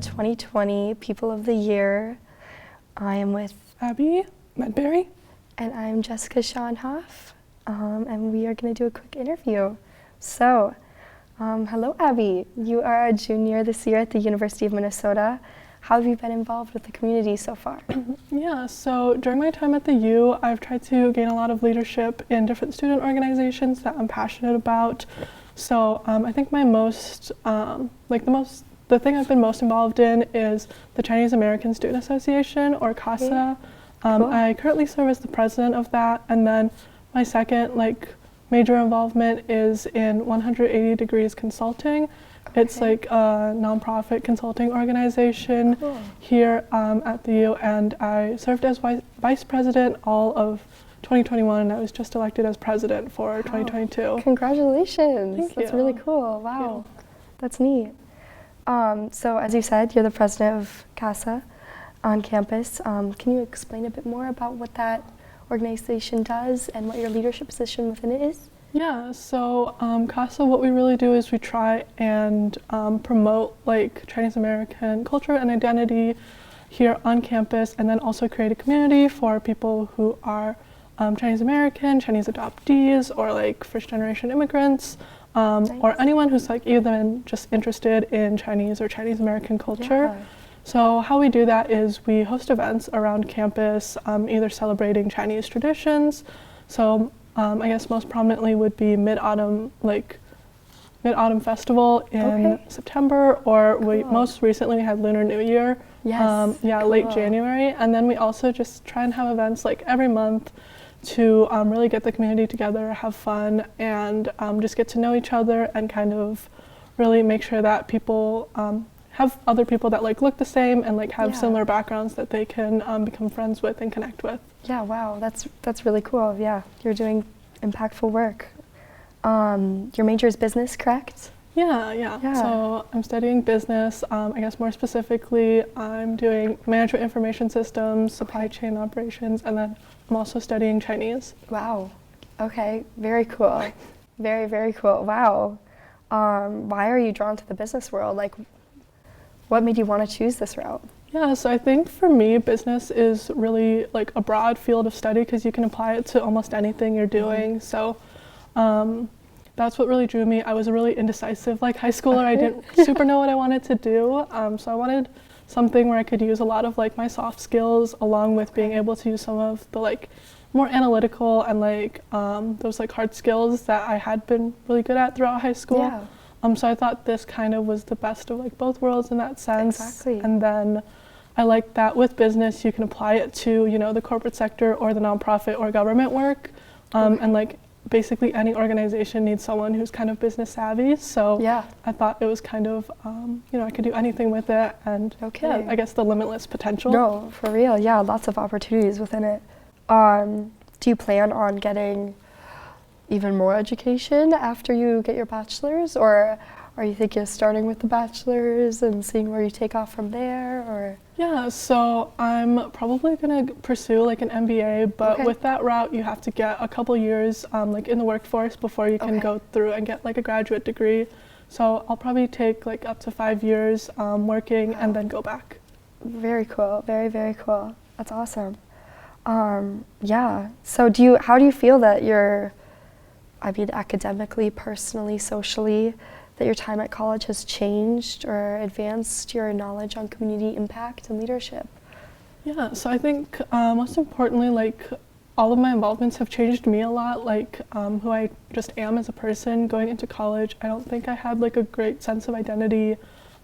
2020 People of the Year. I am with Abby, Medberry. And I'm Jessica Schonhoff, and we are going to do a quick interview. So, hello Abby, you are a junior this year at the University of Minnesota. How have you been involved with the community so far? Yeah, so during my time at the U, I've tried to gain a lot of leadership in different student organizations that I'm passionate about. So I think my the thing I've been most involved in is the Chinese American Student Association, or CASA. Cool. I currently serve as the president of that, and then my second major involvement is in 180 Degrees Consulting. Okay. It's like a nonprofit consulting organization here at the U, and I served as vice president all of 2021, and I was just elected as president for 2022. Congratulations. That's really cool. Wow. That's neat. So as you said, you're the president of CASA on campus. Can you explain a bit more about what that organization does and what your leadership position within it is? Yeah, so CASA, what we really do is we try and promote Chinese American culture and identity here on campus, and then also create a community for people who are Chinese American, Chinese adoptees, or first generation immigrants, or anyone who's even just interested in Chinese or Chinese American culture. Yeah. So how we do that is we host events around campus, either celebrating Chinese traditions. So I guess most prominently would be Mid-Autumn Festival in September, or most recently we had Lunar New Year. Yes. Late January. And then we also just try and have events every month to really get the community together, have fun, and just get to know each other, and kind of really make sure that people have other people that look the same and have similar backgrounds that they can become friends with and connect with. Yeah, wow, that's really cool. Yeah, you're doing impactful work. Your major is business, correct? Yeah. So I'm studying business. I guess more specifically, I'm doing management information systems, supply chain operations, and then I'm also studying Chinese. Wow. Okay, very cool. Very, very cool. Wow. Why are you drawn to the business world? What made you want to choose this route? Yeah, so I think for me, business is really a broad field of study because you can apply it to almost anything you're doing. So that's what really drew me. I was a really indecisive high schooler. I didn't super know what I wanted to do. So I wanted something where I could use a lot of my soft skills, along with being able to use some of the more analytical and those hard skills that I had been really good at throughout high school. Yeah. So I thought this kind of was the best of both worlds in that sense. Exactly. And then I like that with business you can apply it to the corporate sector or the nonprofit or government work, and basically any organization needs someone who's kind of business savvy. So I thought it was kind of I could do anything with it, and I guess the limitless potential. No, for real. Yeah, lots of opportunities within it. Do you plan on getting even more education after you get your bachelor's, or are you thinking of starting with the bachelor's and seeing where you take off from there? Or yeah, so I'm probably going to pursue an MBA, but with that route you have to get a couple years in the workforce before you can go through and get a graduate degree. So I'll probably take up to 5 years working and then go back. Very cool. Very, very cool. That's awesome. Yeah. So how do you feel that academically, personally, socially, that your time at college has changed or advanced your knowledge on community impact and leadership? Yeah, so I think most importantly, all of my involvements have changed me a lot, who I just am as a person going into college. I don't think I had a great sense of identity.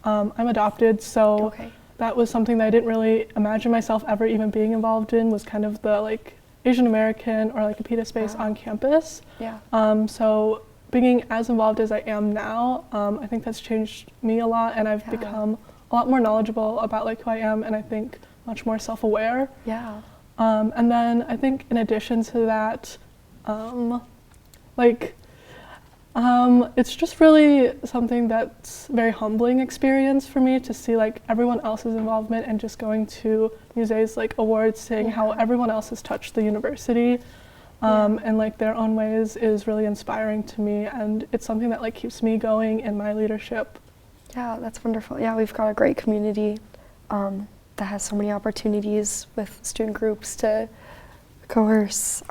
I'm adopted, so that was something that I didn't really imagine myself ever even being involved in, was kind of the Asian American or a PETA space on campus. Yeah. So being as involved as I am now, I think that's changed me a lot, and I've become a lot more knowledgeable about who I am, and I think much more self-aware. Yeah. And then I think in addition to that, it's just really something that's very humbling experience for me to see everyone else's involvement, and just going to Musé's awards, seeing how everyone else has touched the university and their own ways is really inspiring to me, and it's something that keeps me going in my leadership. Yeah, that's wonderful. Yeah, we've got a great community that has so many opportunities with student groups to coerce.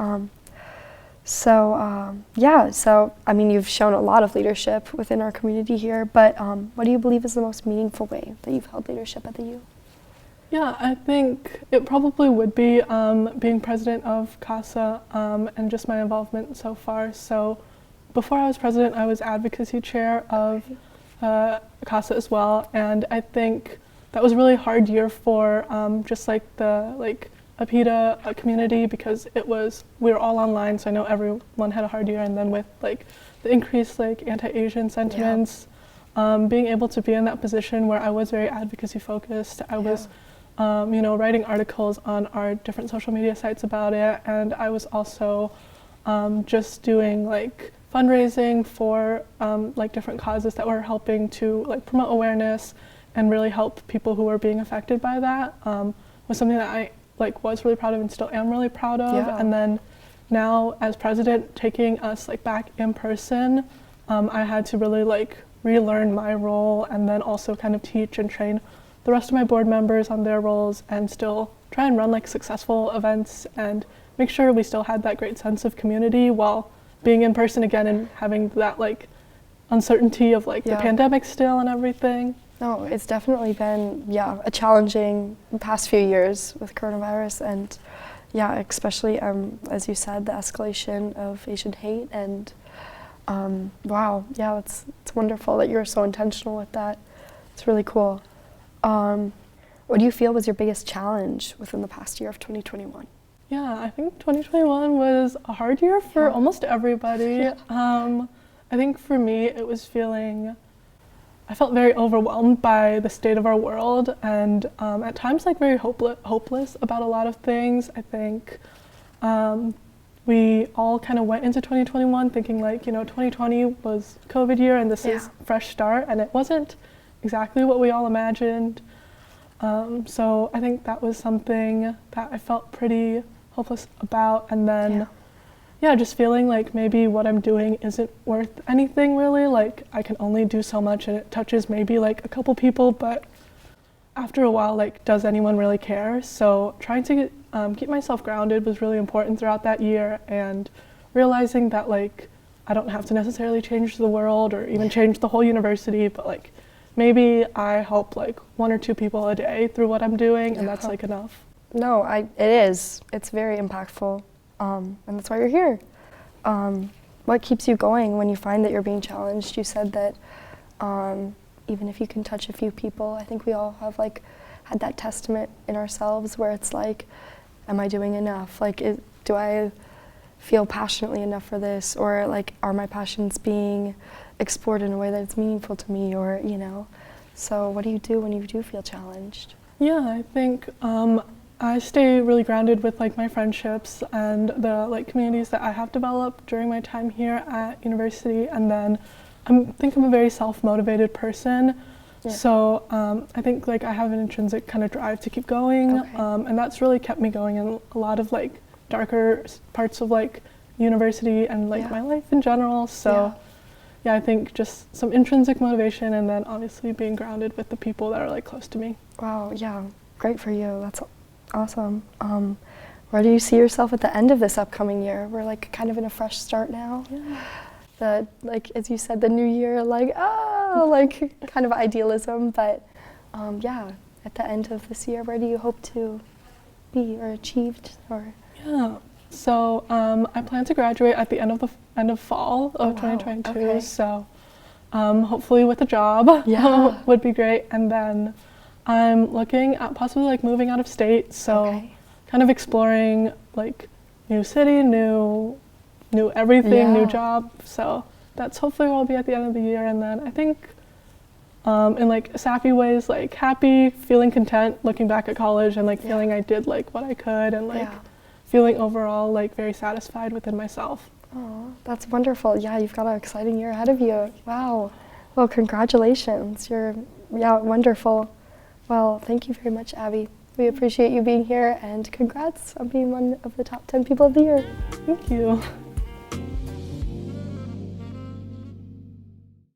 So I mean, you've shown a lot of leadership within our community here, but what do you believe is the most meaningful way that you've held leadership at the U? Yeah, I think it probably would be being president of CASA and just my involvement so far. So before I was president, I was advocacy chair of CASA as well, and I think that was a really hard year for just like the APITA community, because we were all online, so I know everyone had a hard year, and then with like the increased like anti-Asian sentiments, being able to be in that position where I was very advocacy focused, I was writing articles on our different social media sites about it, and I was also just doing like fundraising for like different causes that were helping to like promote awareness and really help people who were being affected by that. Was something that I was really proud of and still am really proud of. Yeah. And then now as president, taking us like back in person, I had to really like relearn my role and then also kind of teach and train the rest of my board members on their roles and still try and run like successful events and make sure we still had that great sense of community while being in person again and having that like uncertainty of like the pandemic still and everything. No, it's definitely been, a challenging past few years with coronavirus, and especially, as you said, the escalation of Asian hate, and it's wonderful that you're so intentional with that. It's really cool. What do you feel was your biggest challenge within the past year of 2021? Yeah, I think 2021 was a hard year for almost everybody. I think for me, it was I felt very overwhelmed by the state of our world, and at times like very hopeless about a lot of things. I think we all kind of went into 2021 thinking like, 2020 was COVID year and this is fresh start, and it wasn't exactly what we all imagined. So I think that was something that I felt pretty hopeless about, and then just feeling like maybe what I'm doing isn't worth anything really, like I can only do so much and it touches maybe like a couple people, but after a while, like, does anyone really care? So trying to keep myself grounded was really important throughout that year, and realizing that like I don't have to necessarily change the world or even change the whole university, but like maybe I help like 1 or 2 people a day through what I'm doing, and that's like enough. No, it is. It's very impactful, and that's why you're here. What keeps you going when you find that you're being challenged? You said that even if you can touch a few people, I think we all have like had that testament in ourselves where it's like, am I doing enough? Like, do I feel passionately enough for this? Or like, are my passions being explored in a way that's meaningful to me? Or, so what do you do when you do feel challenged? Yeah, I think I stay really grounded with like my friendships and the like communities that I have developed during my time here at university, and then I think I'm a very self-motivated person. Yeah. So I think like I have an intrinsic kind of drive to keep going, and that's really kept me going in a lot of like darker parts of like university and like my life in general. So I think just some intrinsic motivation, and then obviously being grounded with the people that are like close to me. Wow, yeah, great for you. That's awesome. Where do you see yourself at the end of this upcoming year? We're like kind of in a fresh start now. Yeah. Like as you said, the new year, like like kind of idealism, but at the end of this year, where do you hope to be or achieved? Or so I plan to graduate at the end of fall of 2022. Okay. So hopefully with a job would be great, and then I'm looking at possibly like moving out of state, so kind of exploring like new city, new everything, new job. So that's hopefully where I'll be at the end of the year, and then I think in like sappy ways, like happy, feeling content, looking back at college and like feeling I did like what I could, and like feeling overall like very satisfied within myself. Oh, that's wonderful. Yeah, you've got an exciting year ahead of you. Wow. Well, congratulations. You're wonderful. Well, thank you very much, Abby. We appreciate you being here, and congrats on being one of the top 10 people of the year. Thank you.